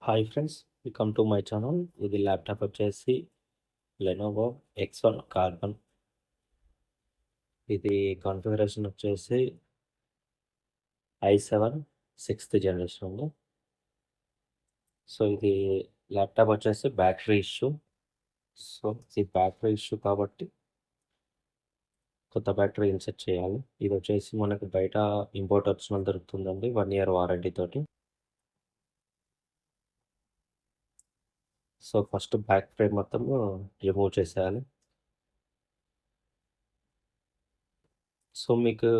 Hi friends, welcome to my channel. ఇది laptop వచ్చేసి Lenovo X1 carbon. ఇది configuration వచ్చేసి i7 6th జనరేషన్. సో ఇది ల్యాప్టాప్ వచ్చేసి బ్యాటరీ ఇష్యూ. సో ఇది బ్యాటరీ ఇష్యూ కాబట్టి కొత్త బ్యాటరీ ఇన్సెట్ చేయాలి. ఇది వచ్చేసి మనకు బయట ఇంపోర్ట్ ఆప్షనల్ దొరుకుతుందండి, 1 year వారంటీ తోటి. సో ఫస్ట్ బ్యాక్ ఫ్రేమ్ మొత్తం రిమూవ్ చేసేయాలి. సో మీకు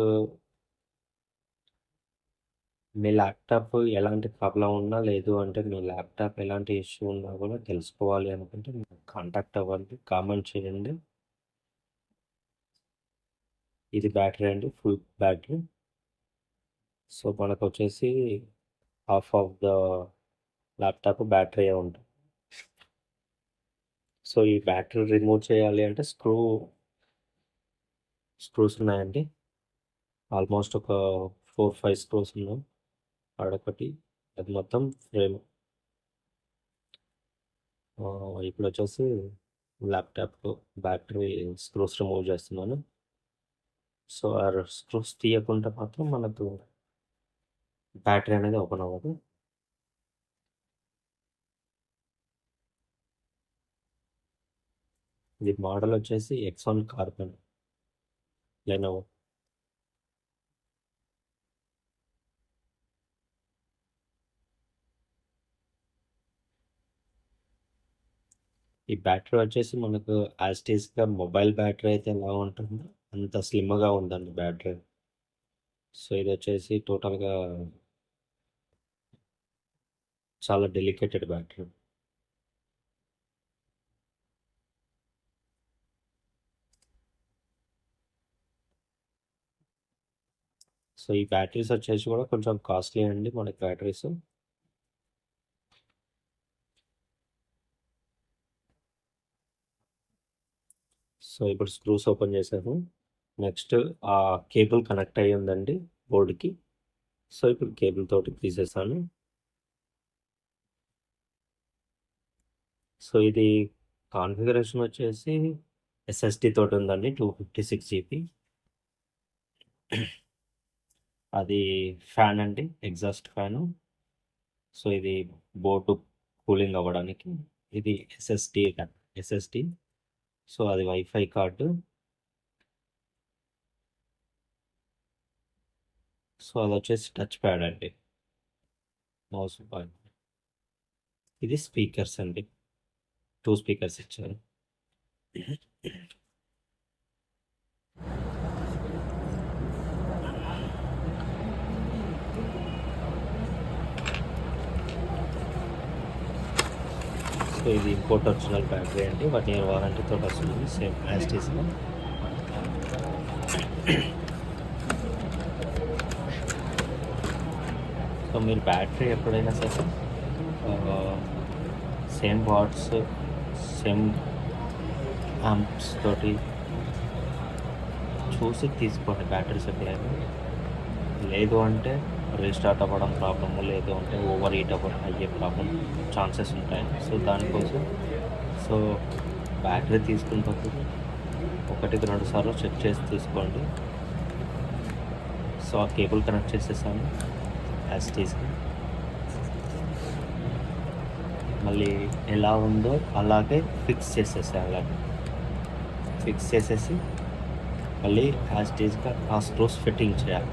మీ ల్యాప్టాప్ ఎలాంటి ప్రాబ్లం ఉన్నా, లేదు అంటే మీ ల్యాప్టాప్ ఎలాంటి ఇష్యూ ఉన్నా కూడా తెలుసుకోవాలి అనుకుంటే మీరు కాంటాక్ట్ అవ్వండి, కామెంట్ చేయండి. ఇది బ్యాటరీ అండి, ఫుల్ బ్యాటరీ. సో మనకు వచ్చేసి half of the laptop battery ఉంటుంది. సో ఈ బ్యాటరీ రిమూవ్ చేయాలి అంటే స్క్రూస్ ఉన్నాయండి. ఆల్మోస్ట్ ఒక 4-5 స్క్రూస్ ఉన్నాయి. ఆడొకటి, అది మొత్తం ఫ్రేమ్. ఇప్పుడు వచ్చేసి ల్యాప్టాప్ బ్యాటరీ స్క్రూస్ రిమూవ్ చేస్తున్నాను. సో ఆ స్క్రూస్ తీయకుండా మాత్రం మనకు బ్యాటరీ అనేది ఓపెన్ అవ్వదు. ఇది మోడల్ వచ్చేసి X1 కార్బన్ లెనోవో. ఈ బ్యాటరీ వచ్చేసి మనకు యాస్టీస్గా మొబైల్ బ్యాటరీ అయితే ఎలా ఉంటుందో అంత స్లిమ్గా ఉందండి బ్యాటరీ. సో ఇది వచ్చేసి టోటల్గా చాలా డెలికేటెడ్ బ్యాటరీ. సో ఈ బ్యాటరీస్ వచ్చేసి కూడా కొంచెం కాస్ట్లీ అండి మనకి బ్యాటరీస్. సో ఇప్పుడు స్క్రూస్ ఓపెన్ చేశాను. నెక్స్ట్ ఆ కేబుల్ కనెక్ట్ అయ్యి ఉందండి బోర్డుకి. సో ఇప్పుడు కేబుల్ తోటి తీసేసాను. సో ఇది కాన్ఫిగరేషన్ వచ్చేసి SSD తోటి ఉందండి, 256 GB. అది ఫ్యాన్ అండి, ఎగ్జాస్ట్ ఫ్యాను. సో ఇది బోర్డు కూలింగ్ అవ్వడానికి. ఇది ఎస్ఎస్డి. సో అది వైఫై కార్డు. సో అది వచ్చేసి టచ్ ప్యాడ్ అండి, మౌస్ పాయింట్. ఇది స్పీకర్స్ అండి, 2 స్పీకర్స్ ఇచ్చారు. సో ఇది ఇంపోర్ట్ ఒరిజినల్ బ్యాటరీ అండి, 1 year వారంటీతో వస్తుంది, సేమ్ యాస్టీస్లో. సో మీరు బ్యాటరీ ఎప్పుడైనా సరే సేమ్ వాట్స్, సేమ్ ఆంప్స్ తోటి చూసి తీసుకోండి బ్యాటరీస్ ఎప్పుడైనా. లేదు అంటే రీస్టార్ట్ అవ్వడం ప్రాబ్లము, లేదు అంటే ఓవర్ హీట్ అయ్యే ప్రాబ్లం ఛాన్సెస్ ఉంటాయి. సో దానికోసం సో బ్యాటరీ తీసుకున్నప్పుడు 1-2 సార్లు చెక్ చేసి తీసుకోండి. సో ఆ కేబుల్ కనెక్ట్ చేసేసాను యాస్టీస్కి. మళ్ళీ ఎలా ఉందో అలాగే ఫిక్స్ చేసేసేయాలి. ఫిక్స్ చేసేసి మళ్ళీ యాస్టీస్గా ఆ స్క్రూస్ ఫిట్టింగ్ చేయాలి.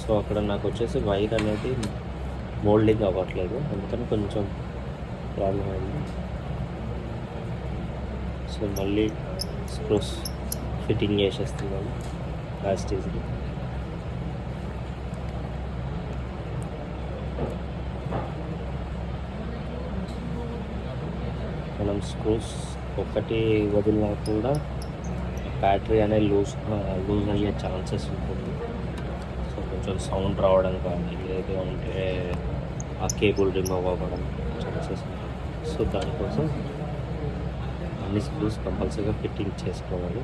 సో అక్కడ నాకు వచ్చేసి వైర్ అనేది మోల్డింగ్ అవ్వట్లేదు, అందుకని కొంచెం ప్రాబ్లం అయింది. సో మళ్ళీ స్క్రూస్ ఫిట్టింగ్ చేసేస్తున్నాను లాస్ట్ ఈజ్గా. మనం స్క్రూస్ ఒకటి వదిలినా కూడా బ్యాటరీ అనేది లూజ్ అయ్యే ఛాన్సెస్ ఉంటుంది. సో కొంచెం సౌండ్ రావడం కానీ లేదు అంటే ఆ కేబుల్ రిమూవ్ అవ్వడం ఛాన్సెస్ ఉంటాయి. సో దానికోసం అన్ని స్క్రూస్ కంపల్సరీగా ఫిట్టింగ్ చేసుకోవాలి.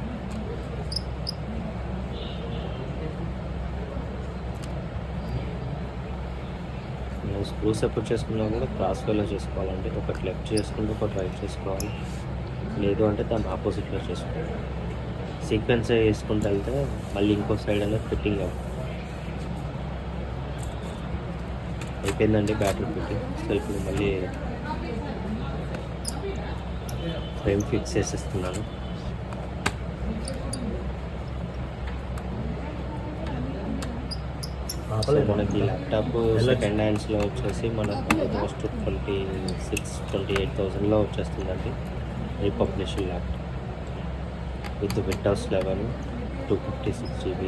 మనం స్క్రూస్ ఎప్పుడు చేసుకున్నా కూడా క్రాస్ వేలో చేసుకోవాలంటే ఒకటి లెఫ్ట్ చేసుకుంటే ఒకటి రైట్ చేసుకోవాలి, లేదు అంటే దాన్ని ఆపోజిట్లో చేసుకోవాలి. సీక్వెన్స్ వేసుకుంటూ వెళ్తే మళ్ళీ ఇంకో సైడ్ అనేది ఫిట్టింగ్ అయిపోయిందండి బ్యాటరీ ఫిట్టింగ్. సో ఇప్పుడు మళ్ళీ ఫ్రేమ్ ఫిక్స్ చేసేస్తున్నాను. సో మనకి ల్యాప్టాప్ సెకండ్ హ్యాండ్స్లో వచ్చేసి మనకు ఆల్మోస్ట్ 28,000లో వచ్చేస్తుందండి republished laptop with Windows 11, 256 GB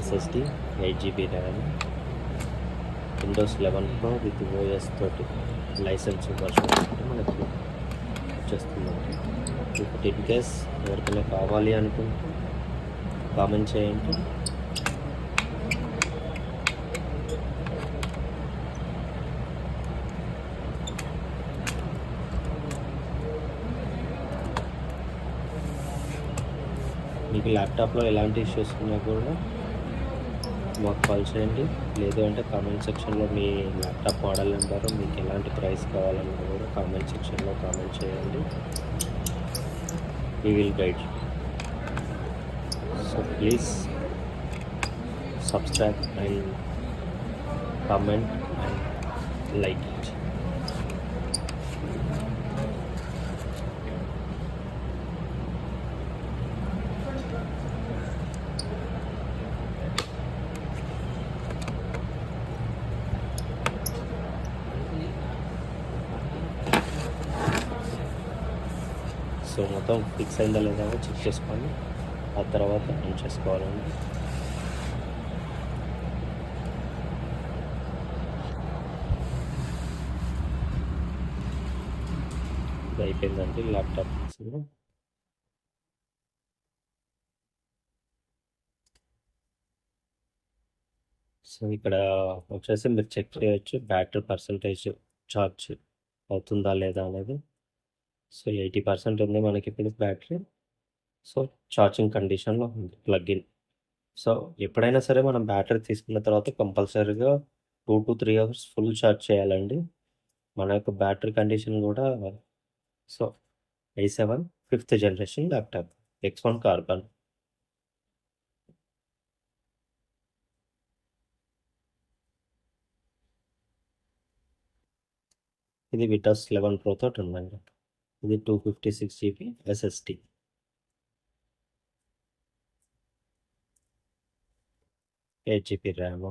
SSD, 8 GB RAM, Windows 11 Pro with OS 30 licence version మనకి వచ్చేస్తుందండి. ఇప్పుడు ఇన్ కేస్ ఎవరికైనా కావాలి అనుకుంటే కామెంట్ చేయండి. మీకు ల్యాప్టాప్లో ఎలాంటి ఇష్యూస్ ఉన్నా కూడా మాకు కాల్ చేయండి, లేదు అంటే కామెంట్ సెక్షన్లో మీ ల్యాప్టాప్ మోడల్ నెంబరు మీకు ఎలాంటి ప్రైస్ కావాలన్నా కూడా కామెంట్ సెక్షన్లో కామెంట్ చేయండి. We will guide. So please subscribe and comment and like it. So మొత్తం ఫిక్స్ అయిందా లేదా చెక్ చేసుకొని ఆ తర్వాత ఆన్ చేసుకోవాలండి. ఇది అయిపోయిందండి ల్యాప్టాప్ ఫిక్సింగ్. సో ఇక్కడ వచ్చేసి మీరు చెక్ చేయొచ్చు బ్యాటరీ పర్సంటేజ్ ఛార్జ్ అవుతుందా లేదా అనేది. సో 80% ఉంది మనకి ఇప్పుడు బ్యాటరీ. సో ఛార్జింగ్ కండిషన్లో ఉంది ప్లగ్-ఇన్. సో ఎప్పుడైనా సరే మనం బ్యాటరీ తీసుకున్న తర్వాత కంపల్సరీగా 2 to 3 అవర్స్ ఫుల్ ఛార్జ్ చేయాలండి. మన యొక్క బ్యాటరీ కండిషన్ కూడా so i7 5th generation laptop X1 carbon. ఇది విండోస్ 11 Pro తోటి ఉందండి. ఇది 256 GB SSD, 8 GB RAM.